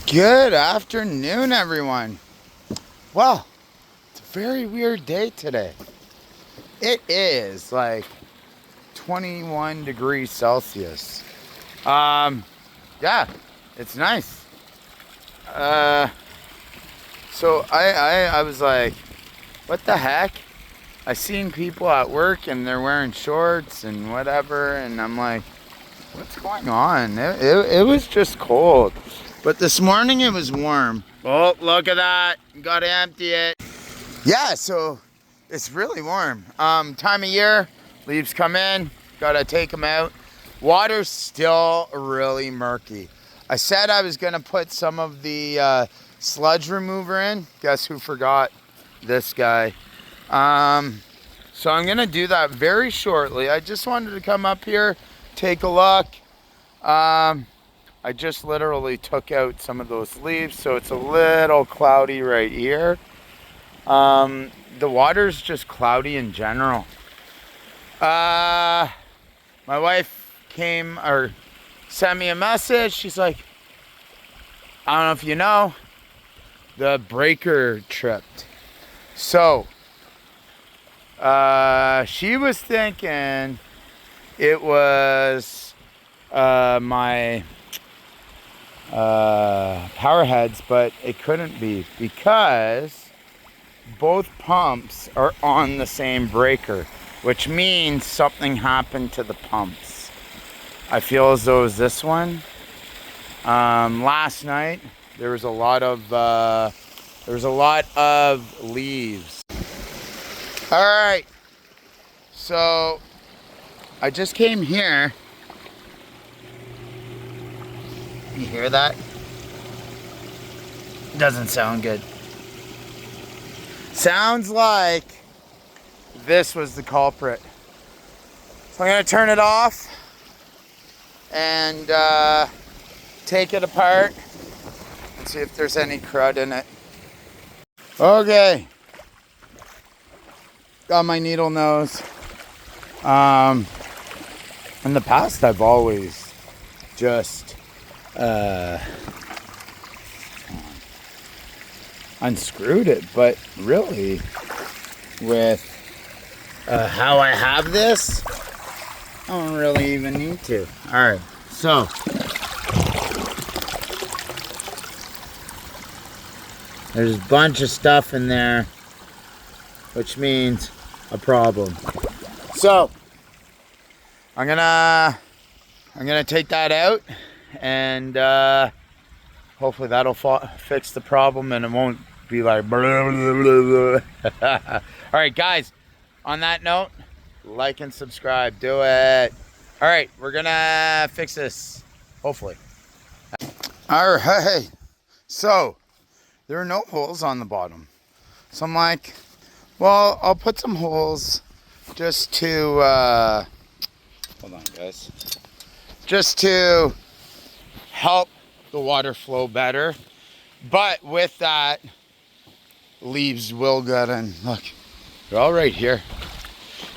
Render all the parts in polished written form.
Good afternoon, everyone. Well, it's a very weird day today. It is like 21 degrees Celsius. Yeah, it's nice. Uh, so I was like, what the heck? I seen people at work and they're wearing shorts and whatever, and I'm like, what's going on? It was just cold. But this morning it was warm. Oh, look at that. Gotta empty it. Yeah, so it's really warm. Time of year, leaves come in, gotta take them out. Water's still really murky. I said I was gonna put some of the sludge remover in. Guess who forgot? This guy. So I'm gonna do that very shortly. I just wanted to come up here, take a look. I just literally took out some of those leaves, so it's a little cloudy right here. The water's just cloudy in general. My wife came or sent me a message. She's like, I don't know if you know, the breaker tripped. So, she was thinking it was my power heads, but it couldn't be because both pumps are on the same breaker, which means something happened to the pumps. I feel as though it was this one. Last night there was a lot of leaves. All right, so I just came here. You hear that? Doesn't sound good. Sounds like this was the culprit. So I'm gonna turn it off and take it apart and see if there's any crud in it. Okay. Got my needle nose. In the past I've always just unscrewed it, but really with how I have this, I don't really even need to. All right, so there's a bunch of stuff in there, which means a problem. So I'm gonna take that out, and hopefully that'll fix the problem, and it won't be like blah, blah, blah. All right, guys, on that note, like and subscribe. Do it. All right, we're gonna fix this, hopefully. All right, so there are no holes on the bottom, so I'm like, well, I'll put some holes just to hold on, guys, just to help the water flow better. But with that, leaves will get in. Look, they're all right here.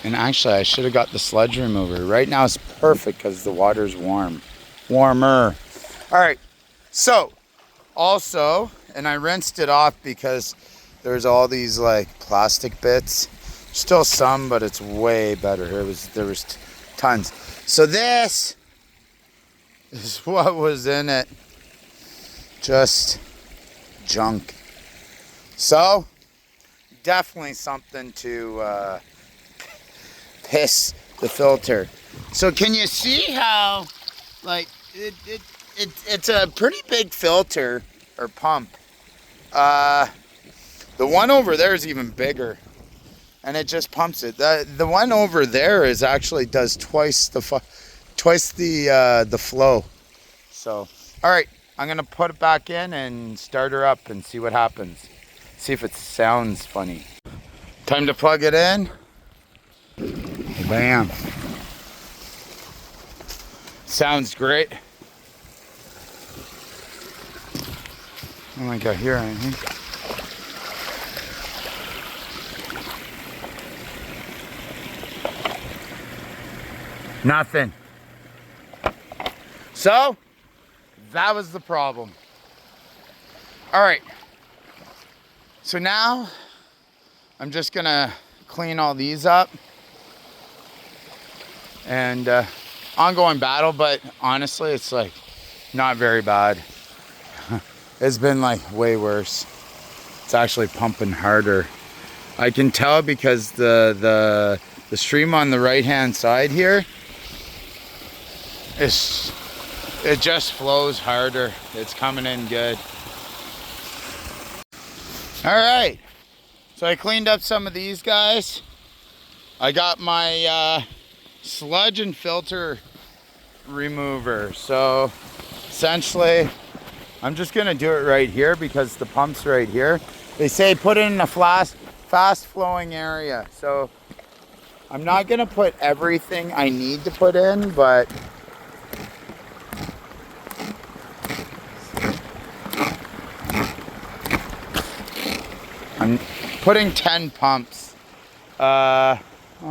And actually, I should have got the sludge remover. Right now it's perfect because the water's warmer. All right, so also, and I rinsed it off because there's all these like plastic bits. Still some, but it's way better. There was tons. So this is what was in it. Just junk. So definitely something to piss the filter. So can you see how like it's a pretty big filter or pump. The one over there is even bigger, and it just pumps it. The one over there is actually does twice the flow. So all right, I'm gonna put it back in and start her up and see what happens. See if it sounds funny. Time to plug it in. Bam. Sounds great. Oh my God, here I think. Nothing. So that was the problem. All right. So now I'm just gonna clean all these up. And ongoing battle, but honestly, it's like not very bad. It's been like way worse. It's actually pumping harder. I can tell because the stream on the right hand side here it just flows harder. It's coming in good. All right, so I cleaned up some of these guys. I got my sludge and filter remover. So essentially, I'm just gonna do it right here because the pump's right here. They say put it in a fast flowing area. So I'm not gonna put everything I need to put in, but I'm putting 10 pumps. Well,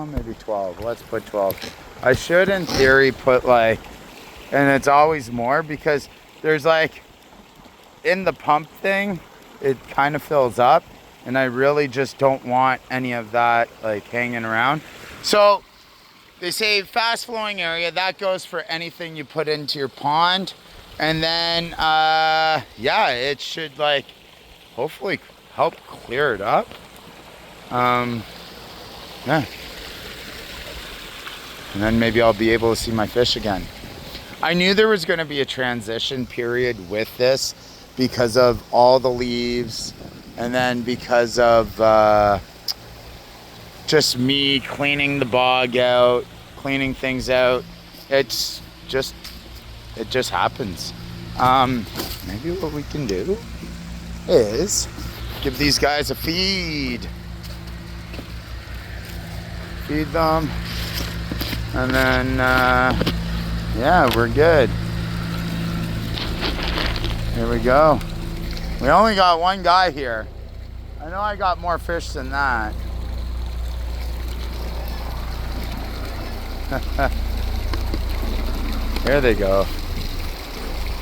maybe 12. Let's put 12. I should, in theory, put like, and it's always more because there's like, in the pump thing, it kind of fills up, and I really just don't want any of that like hanging around. So they say fast flowing area, that goes for anything you put into your pond. And then, yeah, it should like hopefully help clear it up. Yeah. And then maybe I'll be able to see my fish again. I knew there was going to be a transition period with this because of all the leaves, and then because of just me cleaning the bog out, cleaning things out. It just happens. Maybe what we can do is give these guys a feed. Feed them. And then, yeah, we're good. Here we go. We only got one guy here. I know I got more fish than that. Here they go.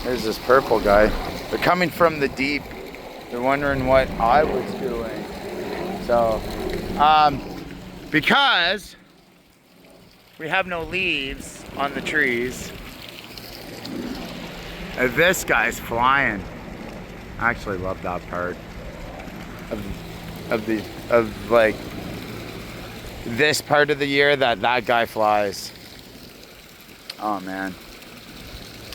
There's this purple guy. They're coming from the deep. They're wondering what I was doing. So, because we have no leaves on the trees, this guy's flying. I actually love that part of like this part of the year that guy flies. Oh man,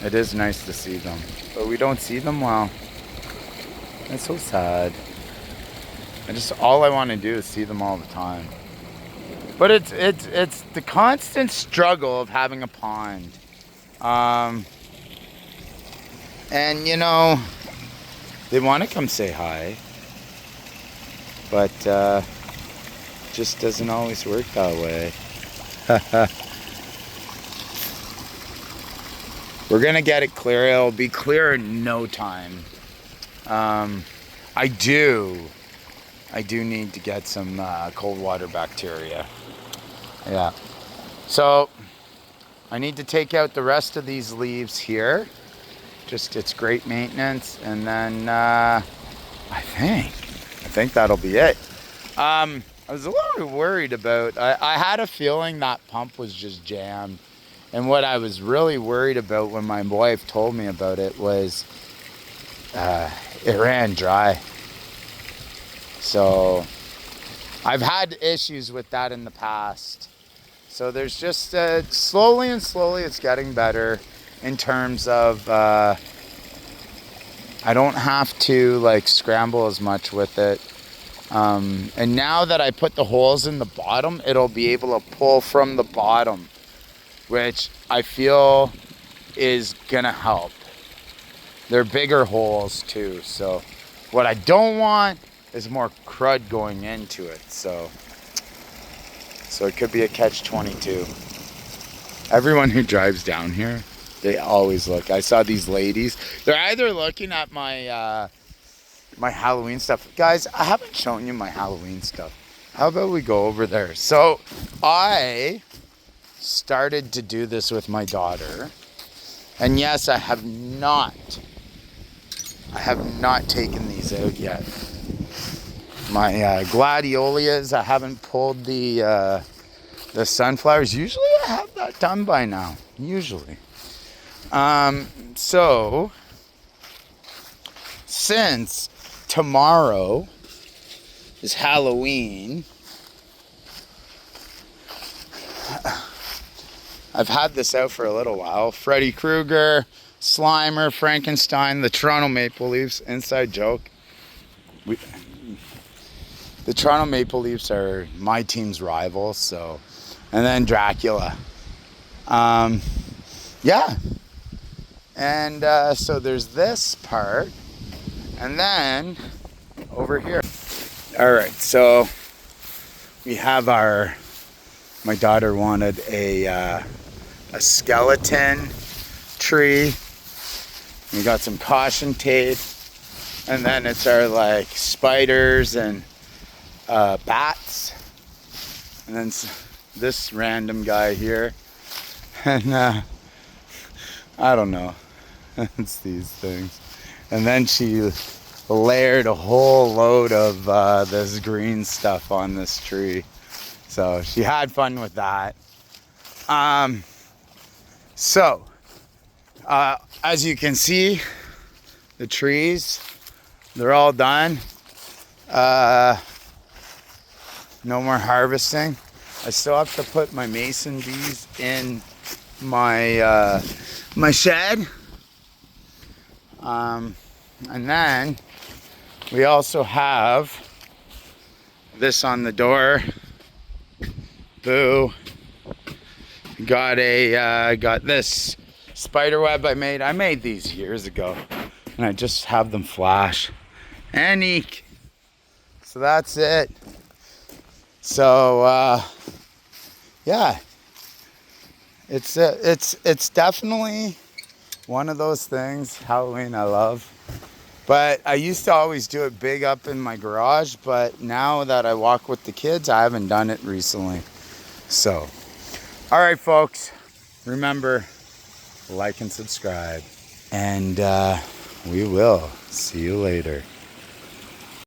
it is nice to see them, but we don't see them well. It's so sad. All I want to do is see them all the time. But it's the constant struggle of having a pond. And you know, they want to come say hi, but just doesn't always work that way. We're gonna get it clear. It'll be clear in no time. I do need to get some cold water bacteria. Yeah. So I need to take out the rest of these leaves here. Just, it's great maintenance. And then I think that'll be it. I was a little worried about, I had a feeling that pump was just jammed. And what I was really worried about when my wife told me about it was it ran dry. So I've had issues with that in the past. So there's just slowly it's getting better in terms of I don't have to like scramble as much with it. And now that I put the holes in the bottom, it'll be able to pull from the bottom, which I feel is gonna help. They're bigger holes too, so what I don't want is more crud going into it. So it could be a catch-22. Everyone who drives down here, they always look. I saw these ladies. They're either looking at my my Halloween stuff. Guys, I haven't shown you my Halloween stuff. How about we go over there? So I started to do this with my daughter. And yes, I have not I have not taken these out yet. My gladiolus, I haven't pulled the sunflowers. Usually I have that done by now. Usually. So, since tomorrow is Halloween, I've had this out for a little while. Freddy Krueger, Slimer, Frankenstein, the Toronto Maple Leafs. Inside joke. The Toronto Maple Leafs are my team's rivals, so. And then Dracula. Yeah. And so there's this part. And then over here. All right, so we have my daughter wanted a skeleton tree. We got some caution tape. And then it's our like spiders and bats. And then this random guy here. And I don't know. It's these things. And then she layered a whole load of this green stuff on this tree. So she had fun with that. So, as you can see, the trees, they're all done. No more harvesting. I still have to put my mason bees in my my shed. And then we also have this on the door. Boo. Got this spider web I made. I made these years ago, and I just have them flash. And eek. So that's it. So yeah, it's definitely one of those things. Halloween I love. But I used to always do it big up in my garage, but now that I walk with the kids, I haven't done it recently. So, all right, folks, remember, like and subscribe, and we will see you later.